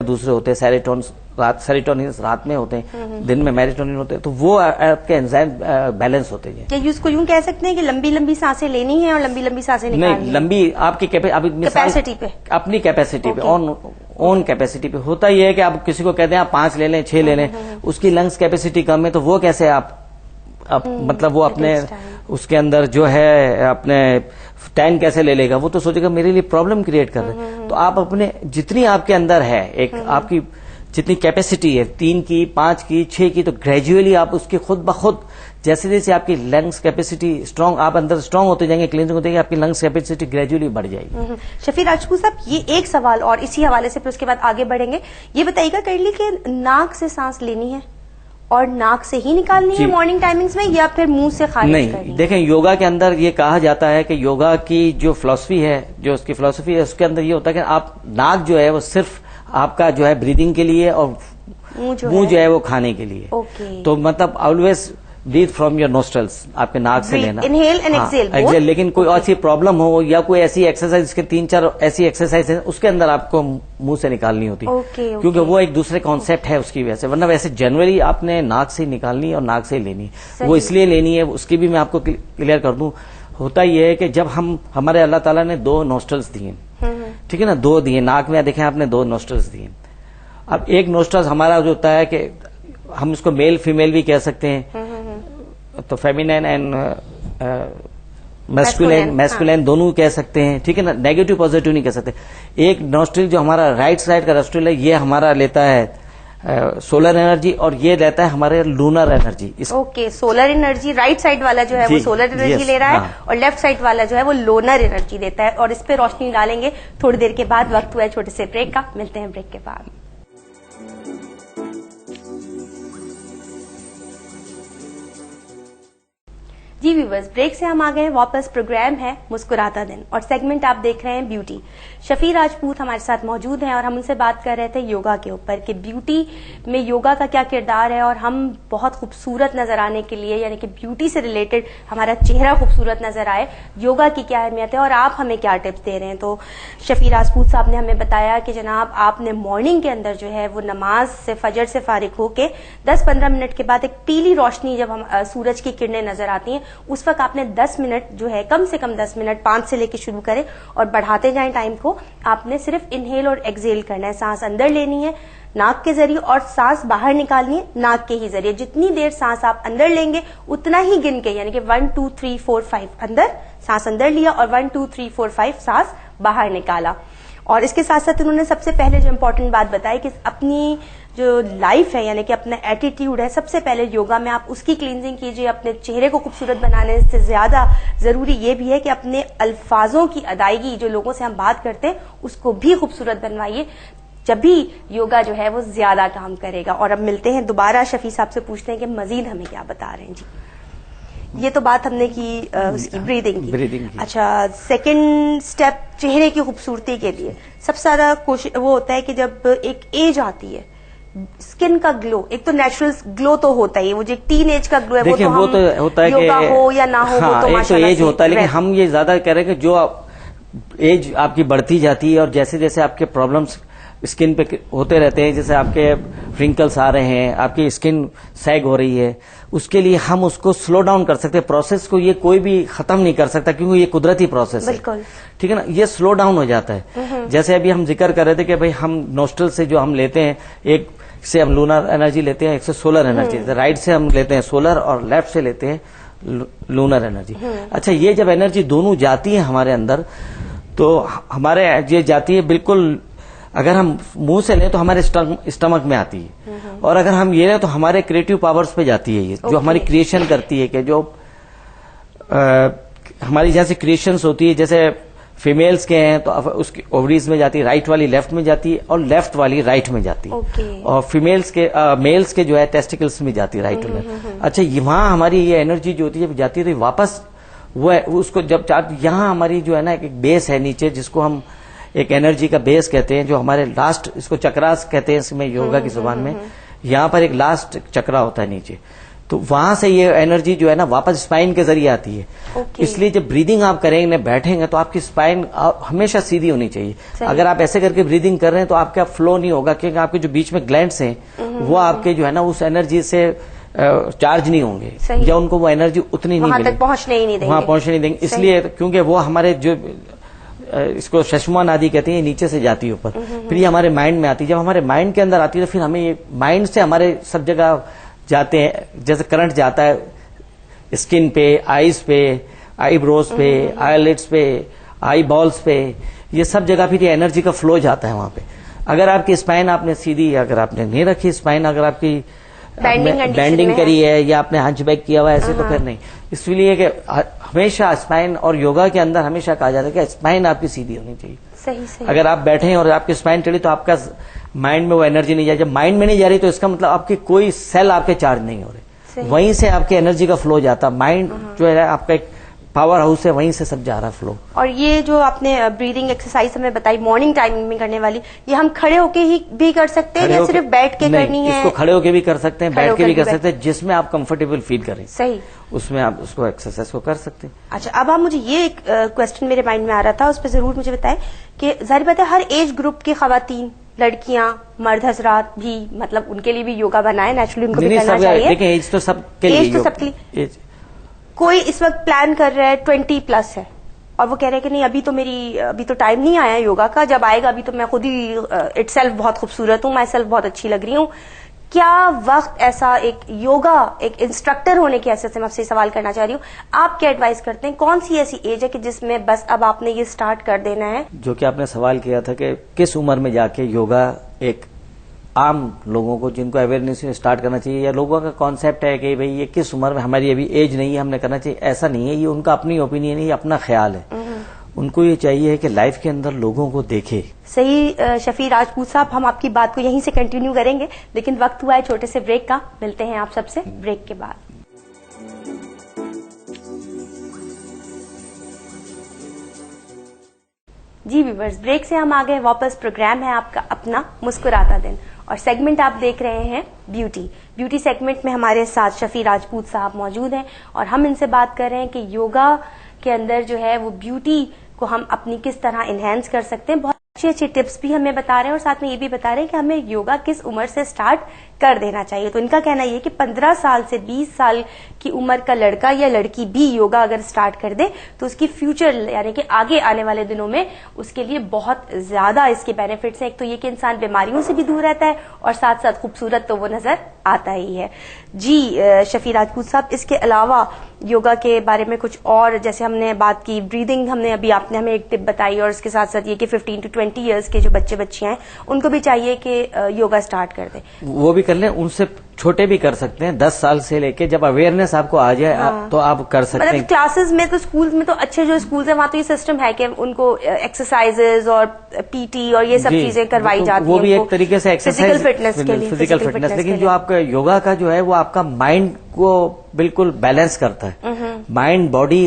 दूसरे होते हैं, सेरोटोनिन रात में होते हैं, दिन में मेलाटोनिन होते हैं, तो वो आपके एंजाइम बैलेंस होते हैं। क्या उसको यूं कह सकते हैं कि लंबी लंबी सांसें लेनी है और लंबी लंबी सांसें निकालनी है? नहीं, लंबी आपकी कैपेसिटी पे, अपनी कैपेसिटी पे, ओन कैपेसिटी पे। होता ही है कि आप किसी को कहते हैं आप 5 ले लें, 6 ले लें, उसकी लंग्स कैपेसिटी कम है, तो वो कैसे आप मतलब वो अपने उसके अंदर जो है अपने 10 कैसे ले लेगा? वो तो सोचेगा मेरे लिए प्रॉब्लम क्रिएट कर रहे हैं। तो आप अपने जितनी आपके अंदर है, एक आपकी जितनी कैपेसिटी है, 3 की, 5 की, 6 की, तो ग्रेजुअली आप उसकी खुद ब खुद जैसे जैसे आपकी लंग्स कैपेसिटी स्ट्रांग, आप अंदर स्ट्रांग होते जाएंगे, क्लींजिंग होते जाएंगे, आपकी लंग्स कैपेसिटी ग्रेजुअली बढ़ जाएगी। शफी राजपूत साहब, ये एक सवाल और इसी हवाले से फिर उसके बाद आगे बढ़ेंगे। ये बताइएगा काइंडली कि नाक से सांस लेनी है और नाक से ही निकालनी है मॉर्निंग टाइमिंग्स में, या फिर मुंह से खारिज करनी है? नहीं, देखें, योगा के अंदर ये कहा जाता है कि योगा की जो फिलॉसफी है, जो उसकी फिलॉसफी है, उसके अंदर ये होता है कि आप नाक जो है वो सिर्फ आपका जो है ब्रीदिंग के लिए और मुंह जो है वो खाने के लिए। तो मतलब always breathe from your nostrils, आपके नाक से लेना, इनहेल एंड एक्सहेल। लेकिन कोई ऐसी प्रॉब्लम हो या कोई ऐसी एक्सरसाइज, इसके 3-4 ऐसी एक्सरसाइज है, उसके अंदर आपको मुंह से निकालनी होती है, क्योंकि वो एक दूसरे कॉन्सेप्ट है उसकी वजह से। वरना वैसे जनरली आपने नाक से निकालनी है और नाक से लेनी है। वो इसलिए लेनी है, उसकी भी मैं आपको क्लियर कर दूं। होता ये है कि जब हमारे अल्लाह ताला ने 2 नोस्ट्रल्स दिए, ठीक है ना, 2 दिए नाक में, देखें आपने 2 नोस्ट्रल्स दिए। अब एक नोस्ट्रल्स हमारा जो होता है कि हम इसको मेल फीमेल भी कह सकते हैं, तो फेमिनाइन एंड मैस्कुलिन दोनों कह सकते हैं, ठीक है ना, नेगेटिव पॉजिटिव नहीं कह सकते। एक नोस्ट्रिल जो हमारा राइट साइड का नोस्ट्रिल है, ये हमारा लेता है सोलर एनर्जी, और ये लेता है हमारे lunar energy. Solar energy right side वाला जो है वो सोलर एनर्जी ले रहा है, और लेफ्ट साइड वाला जो है वो लोनर एनर्जी देता है। और इस पे रोशनी डालेंगे थोड़ी देर के बाद। वक्त हुआ है छोटे से ब्रेक का, मिलते हैं ब्रेक के बाद। जी व्यूवर्स, ब्रेक से हम आ गए वापस। प्रोग्राम है मुस्कुराता दिन और सेगमेंट आप देख रहे हैं ब्यूटी। शफी राजपूत हमारे साथ मौजूद हैं और हम उनसे बात कर रहे थे योगा के ऊपर कि ब्यूटी में योगा का क्या किरदार है, और हम बहुत खूबसूरत नजर आने के लिए, यानी कि ब्यूटी से रिलेटेड हमारा चेहरा खूबसूरत नजर आए, योगा की क्या अहमियत है और आप हमें क्या टिप्स दे रहे हैं। तो शफी राजपूत साहब ने हमें बताया कि जनाब आपने मॉर्निंग के अंदर जो है वो नमाज से, फजर से फारिग होके 10-15 मिनट के बाद एक पीली रोशनी जब हम सूरज की किरणें नजर आती हैं, उस वक्त आपने 10 मिनट जो है, कम से कम 10 मिनट 5 से लेके शुरू करें और बढ़ाते जाएं टाइम को। आपने सिर्फ इनहेल और एक्सहेल करना है, सांस अंदर लेनी है नाक के जरिए और सांस बाहर निकालनी है नाक के ही जरिए। जितनी देर सांस आप अंदर लेंगे उतना ही गिन के, यानी कि 1 2 3 4 5 अंदर सांस अंदर लिया और 1 2 3 4 5 सांस बाहर निकाला। और इसके साथ साथ उन्होंने सबसे पहले जो इम्पोर्टेंट बात बताई कि अपनी जो लाइफ है, यानी कि अपना एटीट्यूड है, सबसे पहले योगा में आप उसकी क्लींजिंग कीजिए। अपने चेहरे को खूबसूरत बनाने से ज्यादा जरूरी ये भी है कि अपने अल्फाजों की अदायगी, जो लोगों से हम बात करते हैं, उसको भी खूबसूरत बनवाइए, जब भी योगा जो है वो ज्यादा काम करेगा। और अब मिलते हैं दोबारा, शफी साहब से पूछते हैं कि मजीद हमें क्या बता रहे हैं। जी, ये तो बात हमने की उसकी ब्रीदिंग की। अच्छा, सेकंड स्टेप चेहरे की खूबसूरती के लिए सबसे ज्यादा कोशिश वो होता है कि जब एक एज आती है, स्किन का ग्लो, एक तो नेचुरल ग्लो तो होता ही है, वो जो टीन एज का ग्लो है वो तो होता है, योगा हो या ना हो, वो तो माशाल्लाह एज होता है। लेकिन हम ये ज्यादा कह रहे हैं कि जो एज आपकी बढ़ती जाती है और जैसे जैसे आपके प्रॉब्लम्स स्किन पे होते रहते हैं, जैसे आपके रिंकल्स आ रहे हैं, आपकी स्किन सैग हो रही है, उसके लिए हम उसको स्लो डाउन कर सकते हैं। प्रोसेस को ये कोई भी खत्म नहीं कर सकता, क्योंकि ये कुदरती प्रोसेस है, ठीक है ना, ये स्लो डाउन हो जाता है। जैसे अभी हम जिक्र कर रहे थे कि भाई हम नोस्ट्रल से जो हम लेते हैं, एक से हम लूनर एनर्जी लेते हैं, एक से सोलर एनर्जी लेते हैं। राइट से हम लेते हैं सोलर और लेफ्ट से लेते हैं लूनर एनर्जी। अच्छा, ये जब एनर्जी दोनों जाती है हमारे अंदर, तो हमारे ये जाती है बिल्कुल, अगर हम मुंह से लें तो हमारे स्टमक में आती है, और अगर हम ये लें तो हमारे क्रिएटिव पावर्स पे जाती है, ये जो हमारी क्रिएशन करती है, कि जो हमारी जैसे क्रिएशंस होती है, जैसे फीमेल्स के हैं तो उसकी ओवरीज में जाती है, राइट वाली लेफ्ट में जाती है और लेफ्ट वाली राइट में जाती है, और फीमेल्स के मेल्स के जो है टेस्टिकल्स में जाती है, राइट में। अच्छा, वहां हमारी ये एनर्जी जो होती है जब जाती है तो वापस वो उसको जब यहाँ हमारी जो है ना एक बेस है नीचे, जिसको हम एक एनर्जी का बेस कहते हैं, जो हमारे लास्ट, इसको चक्रास कहते हैं इसमें योगा की जुबान में। यहाँ पर एक लास्ट चक्रा होता है नीचे, तो वहां से ये एनर्जी जो है ना वापस स्पाइन के जरिए आती है। इसलिए जब ब्रीदिंग आप करेंगे, बैठेंगे, तो आपकी स्पाइन हमेशा सीधी होनी चाहिए। अगर आप ऐसे करके ब्रीदिंग कर रहे हैं तो आपका फ्लो नहीं होगा, क्योंकि आपके जो बीच में ग्लैंड्स हैं वो आपके जो है ना उस एनर्जी से चार्ज नहीं होंगे, या उनको वो एनर्जी उतनी नहीं मिलेगी, पहुंचने ही नहीं देंगे, वहां पहुंचने नहीं देंगे। इसलिए क्योंकि वो हमारे जो इसको शशमान आदि कहते हैं, नीचे से जाती है ऊपर, फिर ये हमारे माइंड में आती है। जब हमारे माइंड के अंदर आती है तो फिर हमें ये माइंड से हमारे सब जगह जाते हैं, जैसे करंट जाता है स्किन पे, आईज पे, आईब्रोज पे, आईलिड्स पे, आई बॉल्स पे, ये सब जगह फिर ये एनर्जी का फ्लो जाता है वहां पे। अगर आपकी स्पाइन आपने सीधी, अगर आपने नहीं रखी स्पाइन, अगर आपकी बैंडिंग करी है या आपने हंचबैक किया हुआ है, ऐसे तो फिर नहीं। इसलिए कि हमेशा स्पाइन, और योगा के अंदर हमेशा कहा जाता है कि स्पाइन आपकी सीधी होनी चाहिए। सही। अगर आप बैठे हैं और आपकी स्पाइन चली तो आपका माइंड में वो एनर्जी नहीं जाए। जब माइंड में नहीं जा रही तो इसका मतलब आपके कोई सेल आपके चार्ज नहीं हो रहे, वहीं से आपके एनर्जी का फ्लो जाता। माइंड जो है आपका एक पावर हाउस है, वहीं से सब जा रहा फ्लो। और ये जो आपने ब्रीदिंग एक्सरसाइज हमें बताई मॉर्निंग टाइमिंग में करने वाली, ये हम खड़े होके ही भी कर सकते हैं या सिर्फ बैठ के करनी है? इसको खड़े होके भी कर सकते हैं, बैठ के भी कर सकते हैं, जिसमें आप कंफर्टेबल फील करें। सही, उसमें आप उसको एक्सरसाइज को कर सकते हैं। अच्छा, अब आप मुझे ये एक क्वेश्चन मेरे माइंड में आ रहा था, उस पर जरूर मुझे बताएं कि जाहिर बात है हर एज ग्रुप की खवातीन, लड़कियां, मर्द हजरात भी, मतलब उनके लिए भी योगा बनाए, नेचुरली उनको भी करना चाहिए। देखिए एज तो सबके लिए, एज तो सबके लिए। कोई इस वक्त प्लान कर रहा है 20+ है और वो कह रहे हैं कि नहीं अभी तो टाइम नहीं आया योगा का, जब आएगा अभी तो मैं खुद ही इटसेल्फ बहुत खूबसूरत हूँ, मैं सेल्फ बहुत अच्छी लग रही हूँ। क्या वक्त ऐसा एक योगा एक इंस्ट्रक्टर होने की हैसियत से मैं आपसे सवाल करना चाह रही हूँ, आप क्या एडवाइस करते हैं, कौन सी ऐसी एज है कि जिसमें बस अब आपने ये स्टार्ट कर देना है? जो कि आपने सवाल किया था कि किस उम्र में जाके योगा एक आम लोगों को, जिनको अवेयरनेस स्टार्ट करना चाहिए, या लोगों का कॉन्सेप्ट है कि भाई ये किस उम्र में, हमारी अभी एज नहीं है, हमने करना चाहिए, ऐसा नहीं है। ये उनका अपनी ओपिनियन है, ये अपना ख्याल है। उनको ये चाहिए कि लाइफ के अंदर लोगों को देखे। सही शफी राजपूत साहब, हम आपकी बात को यहीं से कंटिन्यू करेंगे, लेकिन वक्त हुआ है छोटे से ब्रेक का। मिलते हैं आप सबसे ब्रेक के बाद। जी व्यूवर्स, ब्रेक से हम आ गए वापस। प्रोग्राम है आपका अपना मुस्कुराता दिन और सेगमेंट आप देख रहे हैं ब्यूटी सेगमेंट में हमारे साथ शफी राजपूत साहब मौजूद हैं और हम इनसे बात कर रहे हैं कि योगा के अंदर जो है वो ब्यूटी को हम अपनी किस तरह इनहेंस कर सकते हैं। बहुत अच्छे टिप्स भी हमें बता रहे हैं और साथ में ये भी बता रहे हैं कि हमें योगा किस उम्र से स्टार्ट कर देना चाहिए। तो इनका कहना ये कि 15 साल से 20 साल की उम्र का लड़का या लड़की भी योगा अगर स्टार्ट कर दे तो उसकी फ्यूचर यानी कि आगे आने वाले दिनों में उसके लिए बहुत ज्यादा इसके बेनिफिट्स हैं। एक तो ये कि इंसान बीमारियों से भी दूर रहता है और साथ साथ खूबसूरत तो वो नजर आता ही है। जी शफी राजपूत साहब, इसके अलावा योगा के बारे में कुछ और, जैसे हमने बात की ब्रीदिंग, हमने अभी आपने हमें एक टिप बताई, और इसके साथ साथ ये कि 15 to 20 ईयर्स के जो बच्चे बच्चियां हैं उनको भी चाहिए कि योगा स्टार्ट कर दें। वो भी कर लें, उनसे छोटे भी कर सकते हैं, 10 साल से लेके, जब अवेयरनेस आपको आ जाए तो आप कर सकते हैं। मतलब क्लासेस में तो स्कूल में तो अच्छे जो स्कूल है वहां तो ये सिस्टम है कि उनको एक्सरसाइजेज और पीटी और ये सब चीजें करवाई जाती है। वो भी एक तरीके से एक्सरसाइज, फिजिकल फिटनेस। लेकिन जो आपका योगा का जो है वो आपका माइंड को बिल्कुल बैलेंस करता है, माइंड बॉडी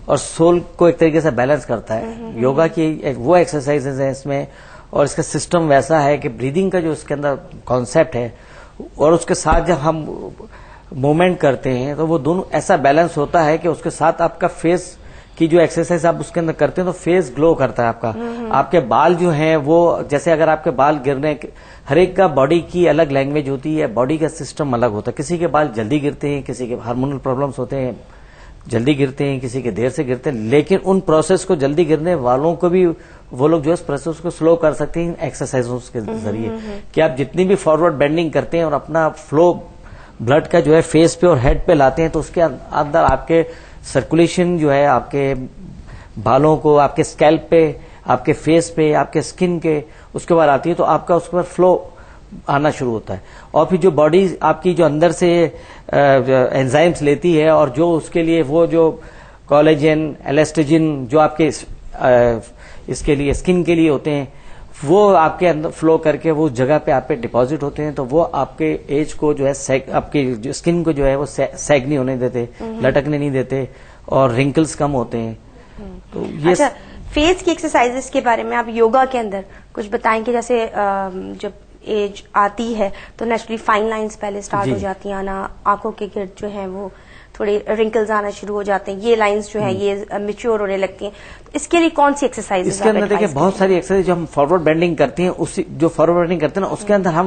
और सोल को एक तरीके से बैलेंस करता है। योगा की वो एक्सरसाइजेज है इसमें, और इसका सिस्टम वैसा है कि ब्रीदिंग का जो इसके अंदर कॉन्सेप्ट है और उसके साथ जब हम मूवमेंट करते हैं तो वो दोनों ऐसा बैलेंस होता है कि उसके साथ आपका फेस की जो एक्सरसाइज आप उसके अंदर करते हैं तो फेस ग्लो करता है आपका। आपके बाल जो हैं वो, जैसे अगर आपके बाल गिरने, हर एक का बॉडी की अलग लैंग्वेज होती है, बॉडी का सिस्टम अलग होता है। किसी के बाल जल्दी गिरते हैं, किसी के हार्मोनल प्रॉब्लम्स होते हैं जल्दी गिरते हैं, किसी के देर से गिरते हैं, लेकिन उन प्रोसेस को जल्दी गिरने वालों को भी वो लोग जो है इस प्रोसेस को स्लो कर सकते हैं एक्सरसाइजों के जरिए। कि आप जितनी भी फॉरवर्ड बेंडिंग करते हैं और अपना फ्लो ब्लड का जो है फेस पे और हेड पे लाते हैं तो उसके अंदर आपके सर्कुलेशन जो है आपके बालों को, आपके स्कैल्प पे, आपके फेस पे, आपके स्किन के उसके बाद आती है तो आपका उसके बाद फ्लो आना शुरू होता है। और फिर जो बॉडी आपकी जो अंदर से एंजाइम्स लेती है और जो उसके लिए वो जो कोलेजन, एलास्टोजिन जो आपके इसके लिए स्किन के लिए होते हैं वो आपके अंदर फ्लो करके वो जगह पे आप पे डिपॉजिट होते हैं, तो वो आपके एज को जो है आपकी स्किन को जो है वो सैग नहीं होने देते, लटकने नहीं देते और रिंकल्स कम होते हैं। तो ये अच्छा, फेस की एक्सरसाइजेस के बारे में आप योगा के अंदर कुछ बताएंगे? जैसे जब एज आती है तो नेचुरली फाइन लाइंस पहले स्टार्ट हो जाती हैं आना, आंखों के गिर्द जो है वो थोड़े रिंकल्स आना शुरू हो जाते हैं, ये लाइंस जो है ये मैच्योर होने लगती हैं। तो इसके लिए कौन सी एक्सरसाइज? इसके अंदर देखिए बहुत सारी एक्सरसाइज जो हम फॉरवर्ड बेंडिंग करती हैं, उसी जो फॉरवर्ड बेंडिंग करते हैं ना उसके अंदर हम